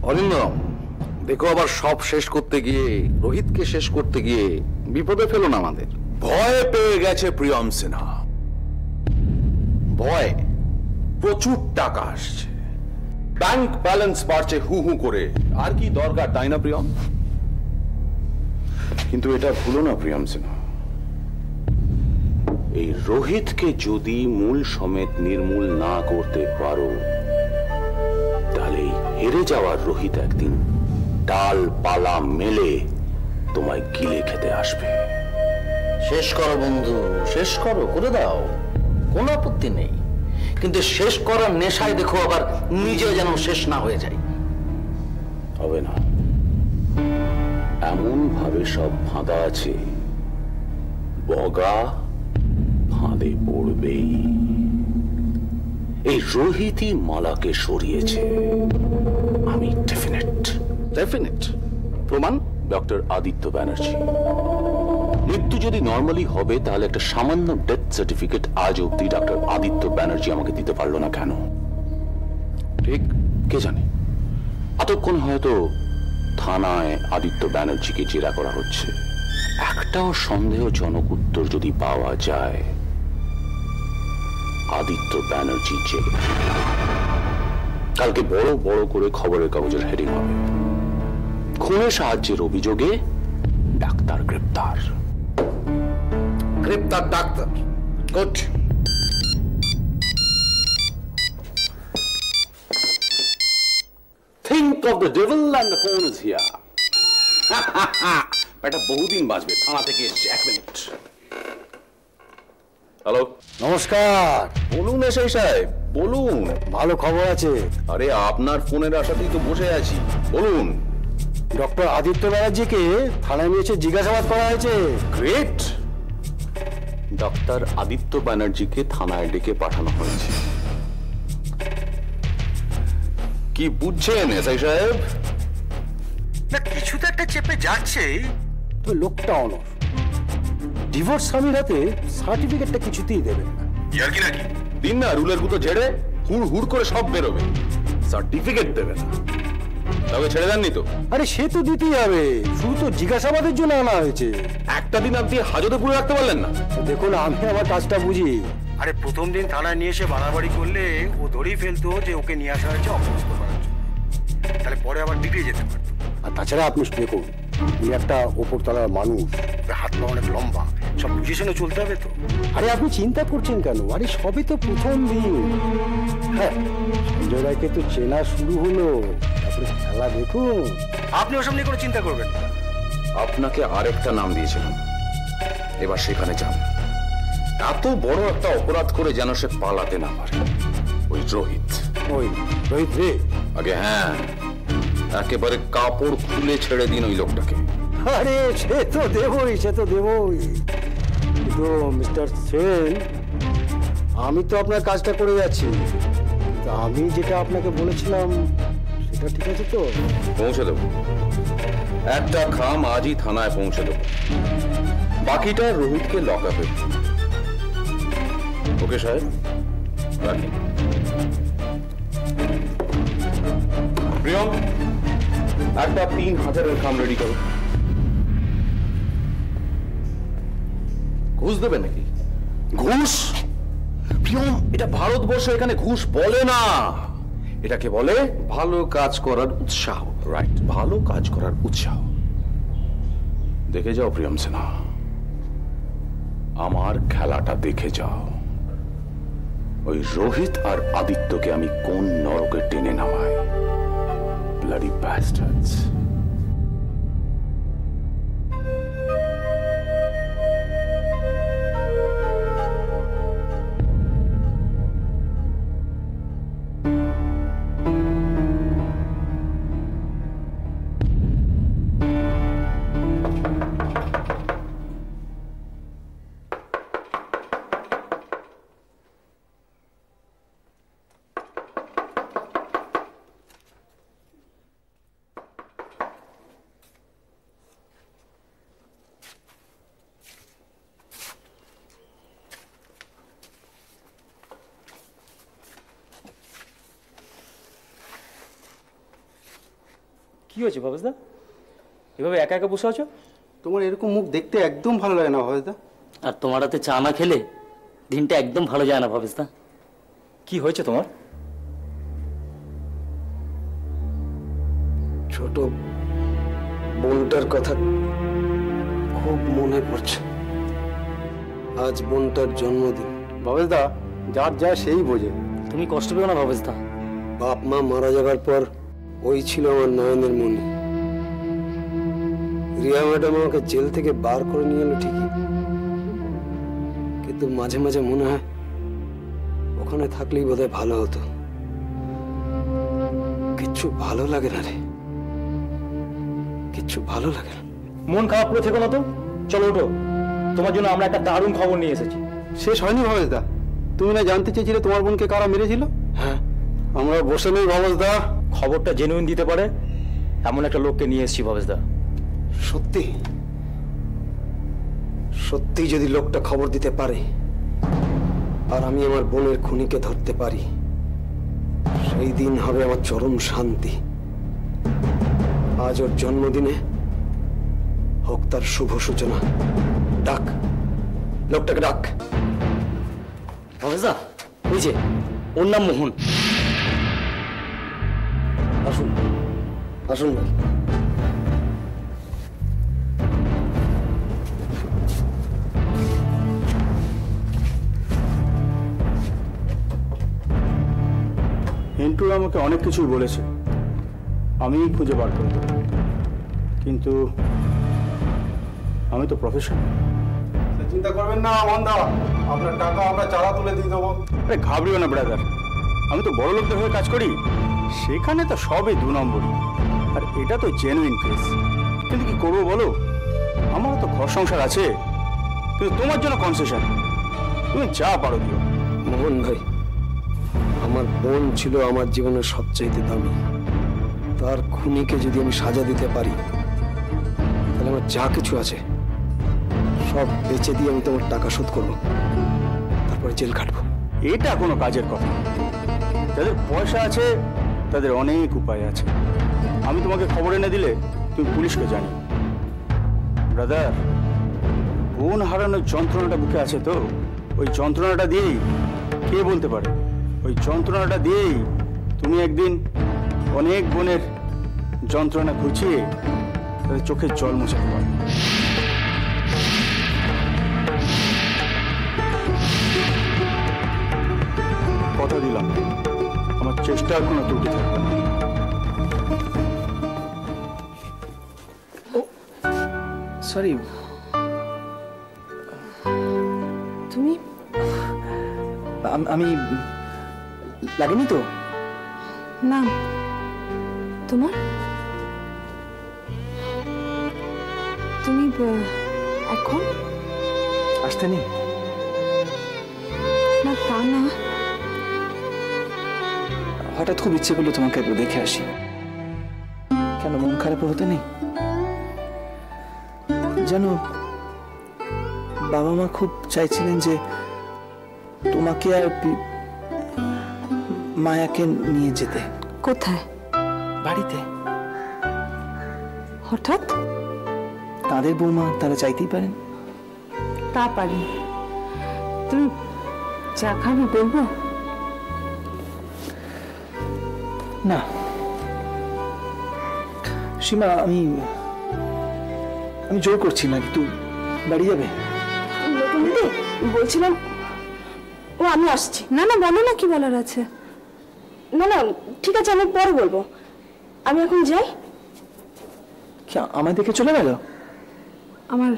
অরিন্দম, দেখো আবার সব শেষ করতে গিয়ে, রোহিতকে শেষ করতে গিয়ে বিপদে ফেলো না আমাদের। ভয় পেয়ে গেছে প্রিয়ম সিনহা। ভয়? প্রচুর টাকা আসছে, ব্যাংক ব্যালেন্স বাড়ছে হু হু করে। আর কি দরকার, তাই না প্রিয়ম? কিন্তু এটা ভুলো না প্রিয়ম সিনহা, এই রোহিতকে যদি মূল সমেত নির্মূল না করতে পারো, তাহলে হেরে যাওয়ার রোহিত একদিন ডাল পালা মেলে তোমায় গিলে খেতে আসবে। শেষ করো বন্ধু, শেষ করো, করে দাও, কোনো আপত্তি নেই। কিন্তু শেষ করার নেশায় দেখো আবার নিজে যেন শেষ না হয়ে যায়। হবে না, এমন ভাবে সব ফাঁদা আছে, বগা ফাঁদে পড়বেই। এই রোহিতই মালাকে সরিয়েছে, আমি ডেফিনেট। প্রমাণ? ডক্টর আদিত্য ব্যানার্জি। মৃত্যু যদি নর্মালি হবে, তাহলে একটা সামান্য ডেথ সার্টিফিকেট আজ অব্দি ডক্টর আদিত্য ব্যানার্জি আমাকে দিতে পারলো না কেন? ঠিক, কে জানে, এতক্ষণ হয়তো থানায় আদিত্য ব্যানার্জিকে জেরা করা হচ্ছে। একটাও সন্দেহজনক উত্তর যদি পাওয়া যায়, আদিত্য ব্যানার্জি জেলে। কালকে বড় বড় করে খবরের কাগজের হেডিং হবে, খুনের সাহায্যের অভিযোগে ডাক্তার গ্রেপ্তার। Doctor, good. Think of the devil and the phone is here. এটা বহুদিন বাঁচবে, থানা থেকে এসছে। 1 মিনিট। হ্যালো, নমস্কার। বলুন এসআই সাহেব, বলুন। ভালো খবর আছে। আরে আপনার ফোনের আশাতেই তো বসে আছি, বলুন। ডক্টর আদিত্য ব্যানার্জিকে থানায় নিয়ে এসে জিজ্ঞাসাবাদ করা হয়েছে। গ্রেট। ডক্টর আদিত্য ব্যানার্জিকে থানায় ডেকে পাঠানো হয়েছে। কি বুঝছেন এসআই সাহেব? না, কিছু তো একটা চেপে যাচ্ছে। তবে লোকটা অনর, ডিভোর্স স্বামীর হাতে সার্টিফিকেটটা কিছুতেই দেবেন না। ইয়ার কি নাকি? দিন না, রুলের গুতো ঝেড়ে হুড় হুড় করে সব বেরোবে, সার্টিফিকেট দেবে না। তবে ছেড়ে দেননি তো? আরে সে তো দিতেই হবে, শুধু তো জিজ্ঞাসাবাদের জন্য আনা হয়েছে। একটা দিন আপনি হাজতে পুরে রাখতে পারলেন না? দেখুন, আমি আমার কাজটা বুঝি। আরে প্রথম দিন থানায় নিয়ে এসে বাড়াবাড়ি করলে ও ধরেই ফেলতো যে ওকে নিয়ে আসা হয়েছে অপদস্থ করার জন্য, তাহলে পরে আবার বিগড়ে যেতে পারতো। আর তাছাড়া আপনি দেখুন, উনি একটা ওপরতলার মানুষ, হাত পা অনেক লম্বা, সব বুঝে শুনে চলতে হবে তো। আরে আপনি চিন্তা করছেন কেন? আরে সবই তো প্রথম দিন। হ্যাঁ, সঞ্জয় রায়কে তো চেনা শুরু হলো, তারপরে খেলা দেখুন। আপনি ওসব নিয়ে কোনো চিন্তা করবেন না। আপনাকে আরেকটা নাম দিয়েছিলাম, এবার সেখানে যান। এত বড় একটা অপরাধ করে যেন সে পালাতে না পারে। ওই রোহিত রে? আগে হ্যাঁ, একেবারে কাপড় খুলে ছেড়ে দিন ওই লোকটাকে। আরে সে তো দেবই। কিন্তু মিস্টার সেন, আমি তো আপনার কাজটা করে যাচ্ছি, কিন্তু আমি যেটা আপনাকে বলেছিলাম সেটা ঠিক আছে তো? পৌঁছে দেবো, একটা খাম আজই থানায় পৌঁছে দেবো, বাকিটা রোহিতকে লক আপে। ওকে সাহেব, রাখি। প্রিয়ম, একটা 3000-এর খাম রেডি করো। ঘুষ দেবে নাকি? ঘুষ? প্রিয়ম, এটা ভারতবর্ষ, এখানে ঘুষ বলে না, এটাকে বলে ভালো কাজ করার উৎসাহ। রাইট, ভালো কাজ করার উৎসাহ। দেখে যাও প্রিয়ম সিনহা, আমার খেলাটা দেখে যাও। ওই রোহিত আর আদিত্যকে আমি কোন নরকে টেনে নামাই। ব্লাডি বাস্টার্ডস। কি হয়েছে ভবেশদা? এভাবে একা একা বসে আছো? তোমার এরকম মুখ দেখতে একদম ভালো লাগে না ভবেশদা। আর তোমার হাতে চা না খেলে দিনটা একদম ভালো যায় না ভবেশদা। কি হয়েছে তোমার? ছোট বোনটার কথা খুব মনে পড়ছে। আজ বোনটার জন্মদিন। ভবেশদা, যার যা সেই বোঝে। তুমি কষ্ট পেও না ভবেশদা। বাপ মা মারা যাবার পর ওই ছিল আমার নয়নের মনি। রিয়া ম্যাডাম আমাকে জেল থেকে বার করে নিয়ে এলো ঠিকই, কিন্তু মাঝে মাঝে মনে হয় ওখানে থাকলেই বোধহয় ভালো হতো। কিচ্ছু ভালো লাগে না রে, কিচ্ছু ভালো লাগে না। মন খারাপ করে থেকো না তো, চলো ওঠো, তোমার জন্য আমরা একটা দারুণ খবর নিয়ে এসেছি। শেষ হয়নি ভবেশদা। তুমি না জানতে চেয়েছিলে তোমার বোনকে কারা মেরেছিল? হ্যাঁ, আমরা বসে নেই ভবেশদা। খবরটা জেনুইন দিতে পারে এমন একটা লোককে নিয়ে এসেছি ভবেশদা। সত্যি সত্যি যদি লোকটা খবর দিতে পারে আর আমি আমার বোনের খুনিকে ধরতে পারি, সেই দিন হবে আমার চরম শান্তি। আজ ওর জন্মদিনে হোক তার শুভ সূচনা। ডাক, লোকটাকে ডাক। ভবেশদা ওই যে, ওর নাম মোহন। আসুন আসুন ভাই। হেন্টু আমাকে অনেক কিছুই বলেছে, আমি খুঁজে বার করব, কিন্তু আমি তো প্রফেশনাল। চিন্তা করবেন না মন্দা, আপনার টাকা আমরা চাঁদা তুলে দিয়ে দেবো। আরে ঘাবড়িও না ব্রাদার, আমি তো বড় লোকদের হয়ে কাজ করি, সেখানে তো সবই 2 নম্বরই। আর এটা তো জেনুইন কেস। কিন্তু কি করবো বলো, আমারও তো ঘর সংসার আছে, কিন্তু তোমার জন্য কনসেশন, তুমি যা পারো দিও। মোহন ভাই, আমার বোন ছিল আমার জীবনের সবচাইতে দামি। তার খুনিকে যদি আমি সাজা দিতে পারি, তাহলে আমার যা কিছু আছে সব বেচে দিয়ে আমি তোমার টাকা শোধ করবো, তারপরে জেল খাটবো। এটা কোনো কাজের কথা? যাদের পয়সা আছে তাদের অনেক উপায় আছে। আমি তোমাকে খবর এনে দিলে তুমি পুলিশকে জানি। ব্রাদার, বোন হারানোর যন্ত্রণাটা বুকে আছে তো, ওই যন্ত্রণাটা দিয়েই, কে বলতে পারে, ওই যন্ত্রণাটা দিয়েই তুমি একদিন অনেক বোনের যন্ত্রণা ঘুচিয়ে তাদের চোখের জল মোছাতে পারবে। কথা দিলাম, আমার চেষ্টার কোনো ত্রুটি থাকবে না। সরি, তুমি আমি লাগেনি তো? না, তোমার তুমি এখন আসতে নেই? না তা না, হঠাৎ খুব ইচ্ছে করলো তোমাকে একটু দেখে আসি। কেন, মন খারাপ হতে নেই? জানো, বাবা মা খুব চাইছিলেন যে তোমাকে আর মায়াকে নিয়ে যেতে। কোথায়? বাড়িতে। হঠাৎ? তাদের বৌমা, তারা চাইতেই পারেন। তা পারি। তুমি চা খাবে বলবো? না সীমা, আমি জোর করছি না, কিন্তু বাড়ি যাবে। বলছিলাম, ও আমি আসছি। না না, বলো না কি বলার আছে। না না ঠিক আছে, আমি পরে বলবো। আমি এখন যাই। কি আমায় দেখে চলে গেল? আমার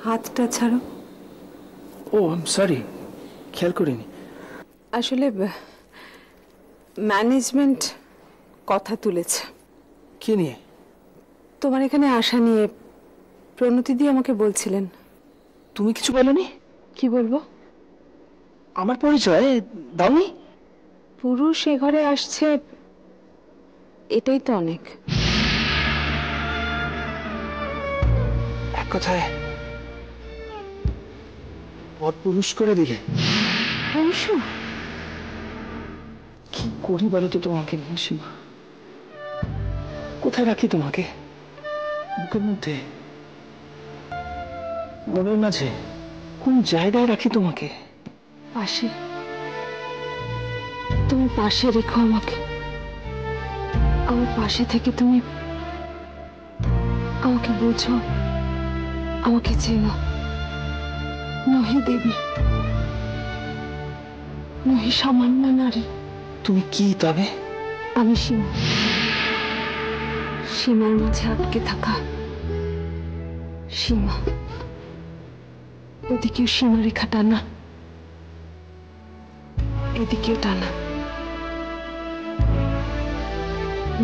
হাতটা ছাড়ো। ও সরি, খেয়াল করিনি। আসলে ম্যানেজমেন্ট কথা তুলেছে। কি নিয়ে? তোমার এখানে আসা নিয়ে। প্রণতি দি আমাকে বলছিলেন। তুমি কিছু বলনি? কি বলবো? আমার পরিচয় দাওনি? পুরুষ এ ঘরে আসছে, এটাই তো অনেক। এক কথায় পুরুষ করে দিলে। কি করি বলো তো তোমাকে নিয়ে সীমা? কোথায় রাখি তোমাকে? বুকের মধ্যে, মনের মাঝে, কোন জায়গায় রাখি তোমাকে? পাশে, তুমি পাশে রেখো আমাকে। আমার পাশে থেকে তুমি আমাকে বোঝো, আমাকে চেনো। নহি দেবী, নহি সামান্য নারী। তুমি কি তবে? আমি সীমা, সীমার মাঝে আটকে থাকা সীমা। ওদিকেও সীমারেখা টানা, এদিকেও টানা,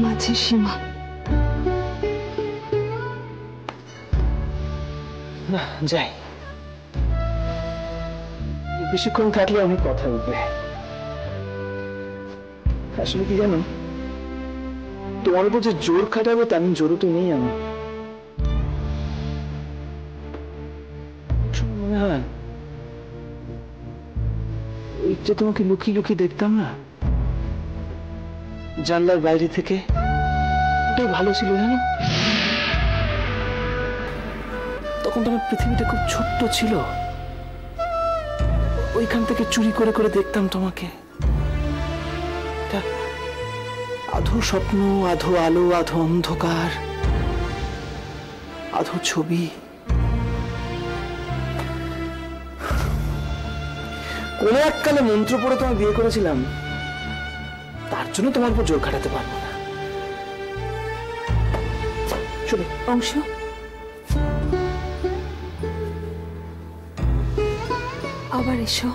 মাঝে সীমা। না, যাই। বেশিক্ষণ থাকলে অনেক কথা উঠবে। আসলে কি জানো, তোমার উপর যে জোর খাটাবে তেমন জোরও তো নেই আমার। মনে হয় ওই যে তোমাকে লুকিয়ে লুকিয়ে দেখতাম না জানলার বাইরে থেকে, ওটাই ভালো ছিল জানো। তখন তোমার পৃথিবীটা খুব ছোট্ট ছিল। ওইখান থেকে চুরি করে করে দেখতাম তোমাকে। আধো স্বপ্ন, আধো আলো, আধো অন্ধকার, আধো ছবি। কোনো এককালে মন্ত্র পড়ে তোমায় বিয়ে করেছিলাম, তার জন্য তোমার উপর জোর খাটাতে পারবো না। চলো। অংশ, আবার এসো।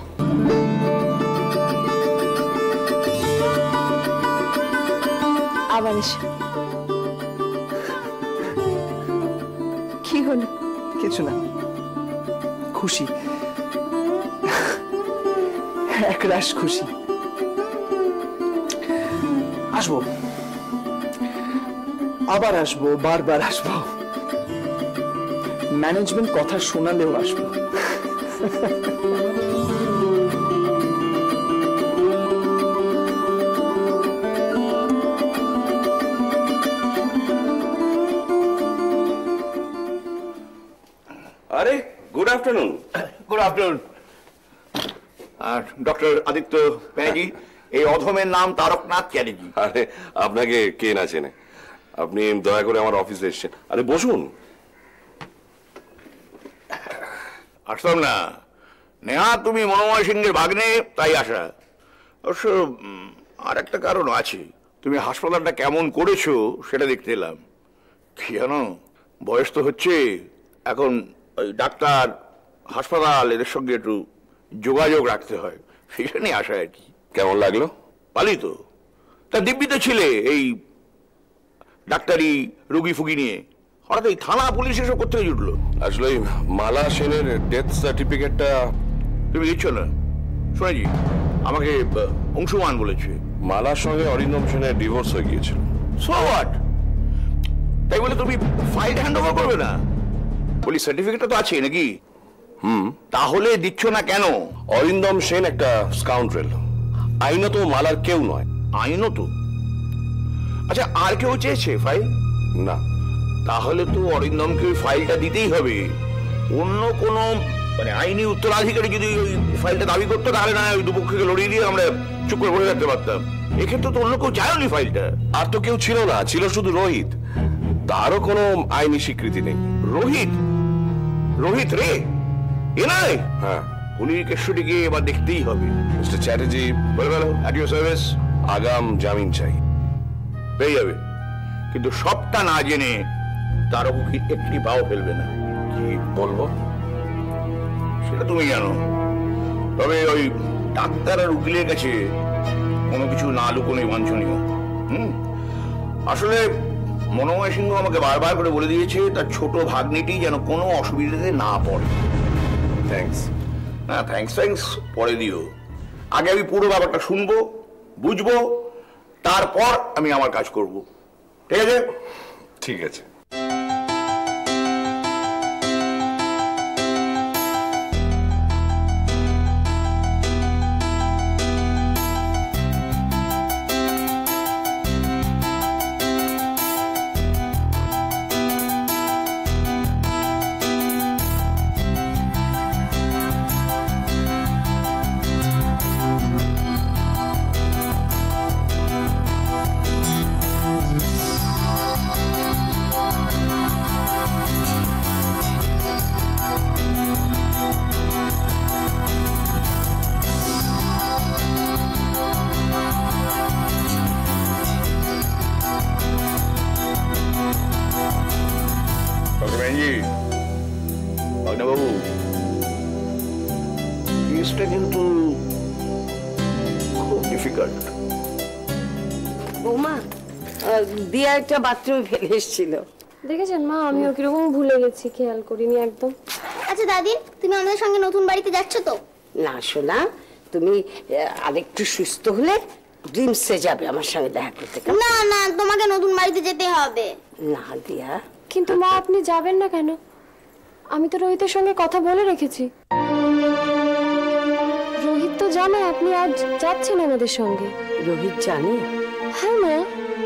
আবার এসো। কি হলো? কিছু না, খুশি, একরাশ খুশি। আসবো, আবার আসবো, বারবার আসবো। ম্যানেজমেন্ট কথা শোনালেও আসবো। আরে good afternoon. Good afternoon. Doctor Aditya Banerjee, এই অধমের নাম তারকনাথ চ্যাটার্জি। আরে আপনাকে কে না চেনে? আপনি দয়া করে আমার অফিসে এসেছেন। আরে বসুন। আসলাম না, নেহা তুমি মনোময় সিংহের ভাগ্নে, তাই আসা। অবশ্য আর একটা কারণ আছে, তুমি হাসপাতালটা কেমন করেছো সেটা দেখতে এলাম। কি জানো, বয়স তো হচ্ছে, এখন ওই ডাক্তার, হাসপাতাল এদের সঙ্গে একটু যোগাযোগ রাখতে হয়, সেটা নিয়ে আসা আর কি। কেমন লাগলো? পালি তো, তা দিব্যি তো ছিলে এই ডাক্তারি রুগী ফুগি নিয়ে, হঠাৎ এই থানা পুলিশ এসব করতে জুটলো। আসলে ওই মালা সেনের ডেথ সার্টিফিকেটটা তুমি দিচ্ছ না শুনেছি, আমাকে অংশুমান বলেছে। মালার সঙ্গে অরিন্দম সেনের ডিভোর্স হয়ে গিয়েছিল। সো হোয়াট, তাই বলে তুমি ফাইলটা হ্যান্ড ওভার করবে না? পুলিশ সার্টিফিকেটটা তো আছে নাকি? তাহলে দিচ্ছ না কেন? অরিন্দম সেন একটা স্কাউন্ড্রেল, আইনত মালার কেউ নয়। আইনত? আচ্ছা, আর কেউ চেয়েছে ফাইল? না। তাহলে তো অরিন্দমকে ওই ফাইলটা দিতেই হবে। অন্য কোনো মানে আইনি উত্তরাধিকারী যদি ওই ফাইলটা দাবি করতো, তাহলে না ওই দুপক্ষকে লড়িয়ে দিয়ে আমরা চুপ করে বসে থাকতে পারতাম। এক্ষেত্রে তো অন্য কেউ চায়নি ফাইলটা। আর তো কেউ ছিল না, ছিল শুধু রোহিত। তারও কোনো আইনি স্বীকৃতি নেই। রোহিত? রোহিত রে এ নাই? হ্যাঁ। পুলিশ কেষ্টটিকে এবার দেখতেই হবে। মিস্টার চ্যাটার্জি, বলে গেল অ্যাট ইউর সার্ভিস। আগাম জামিন চাই। পেয়ে যাবে, কিন্তু সবটা না জেনে তারও একটি পাও ফেলবে না। কি বলবো সেটা তুমি জানো। তবে ওই ডাক্তার আর উকিলের কাছে কোনো কিছু না লুকোনোই বাঞ্ছনীয়। আসলে মনোময় সিংহ আমাকে বারবার করে বলে দিয়েছে তার ছোট ভাগ্নিটি যেন কোনো অসুবিধাতে না পড়ে। থ্যাঙ্কস। না, থ্যাঙ্কস পরে দিও। আগে আমি পুরো ব্যাপারটা শুনবো, বুঝবো, তারপর আমি আমার কাজ করব। ঠিক আছে? ঠিক আছে। বাবু, কেসটা কিন্তু খুব ডিফিকাল্ট। বৌমা, দিয়া একটা বাথরুমে ফেলে এসেছিল। দেখেছেন মা, আমিও কিরকম ভুলে গেছি, খেয়াল করিনি একদম। আচ্ছা দাদি, তুমি আমাদের সঙ্গে নতুন বাড়িতে যাচ্ছ তো? না সোনা, তুমি আরেকটু সুস্থ হলে ড্রিমসে যাবে আমার সঙ্গে দেখা করতে। না না, তোমাকে নতুন বাড়িতে যেতে হবে। না দিয়া। কিন্তু মা, আপনি যাবেন না কেন? আমি তো রোহিতের সঙ্গে কথা বলে রেখেছি। রোহিত তো জানে আপনি আজ যাচ্ছেন আমাদের সঙ্গে। রোহিত জানে? হ্যাঁ মা।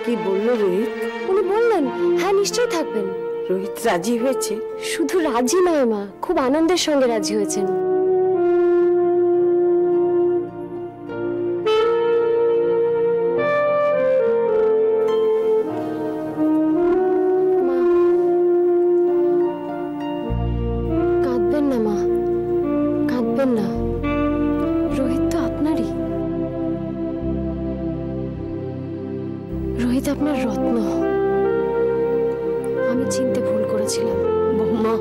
কি বললো রোহিত? উনি বললেন হ্যাঁ নিশ্চয়ই থাকবেন। রোহিত রাজি হয়েছে? শুধু রাজি নয় মা, খুব আনন্দের সঙ্গে রাজি হয়েছেন। কাঁদবেন না মা, কাঁদবেন না। রোহিত তো আপনারই। রোহিত আপনার রত্ন। আমি চিনতে ভুল করেছিলাম। বৌমা,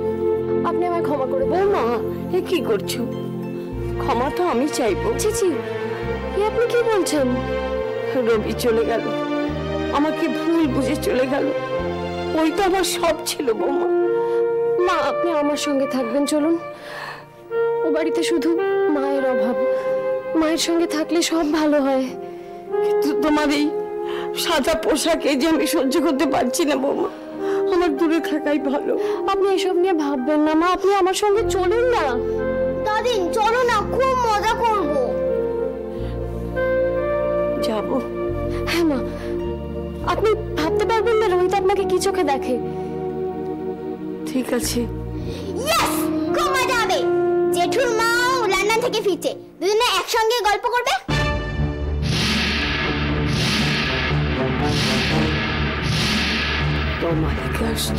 আপনি আমায় ক্ষমা করে দেন। বৌমা, এ কি করছো? ক্ষমা তো আমি চাইবো। চিচি, এ আপনি কি বলছেন? রবি চলে গেল, আমাকে ভুল বুঝে চলে গেল। ওই তো আমার সব ছিল বৌমা। মা, আপনি আমার সঙ্গে থাকবেন, চলুন। ও বাড়িতে শুধু মায়ের অভাব। মায়ের সঙ্গে থাকলে সব ভালো হয়। কিন্তু তোমার এই সাদা পোশাকে যে আমি সহ্য করতে পারছি না বৌমা, আমার দূরে থাকাই ভালো। আপনি এসব নিয়ে ভাববেন না মা, আপনি আমার সঙ্গে চলুন না। দাদি চলো না, খুব মজা করব। যাবো? হ্যাঁ মা, আপনি ভাবতে পারবেন না রোহিত আপনাকে কি চোখে দেখে। ঠিক আছে। ইয়েস, খুব মজা হবে। জেঠুর মাও লন্ডন থেকে ফিরছে, দুজনে একসঙ্গে গল্প করবে। তোর মালিক আসছে।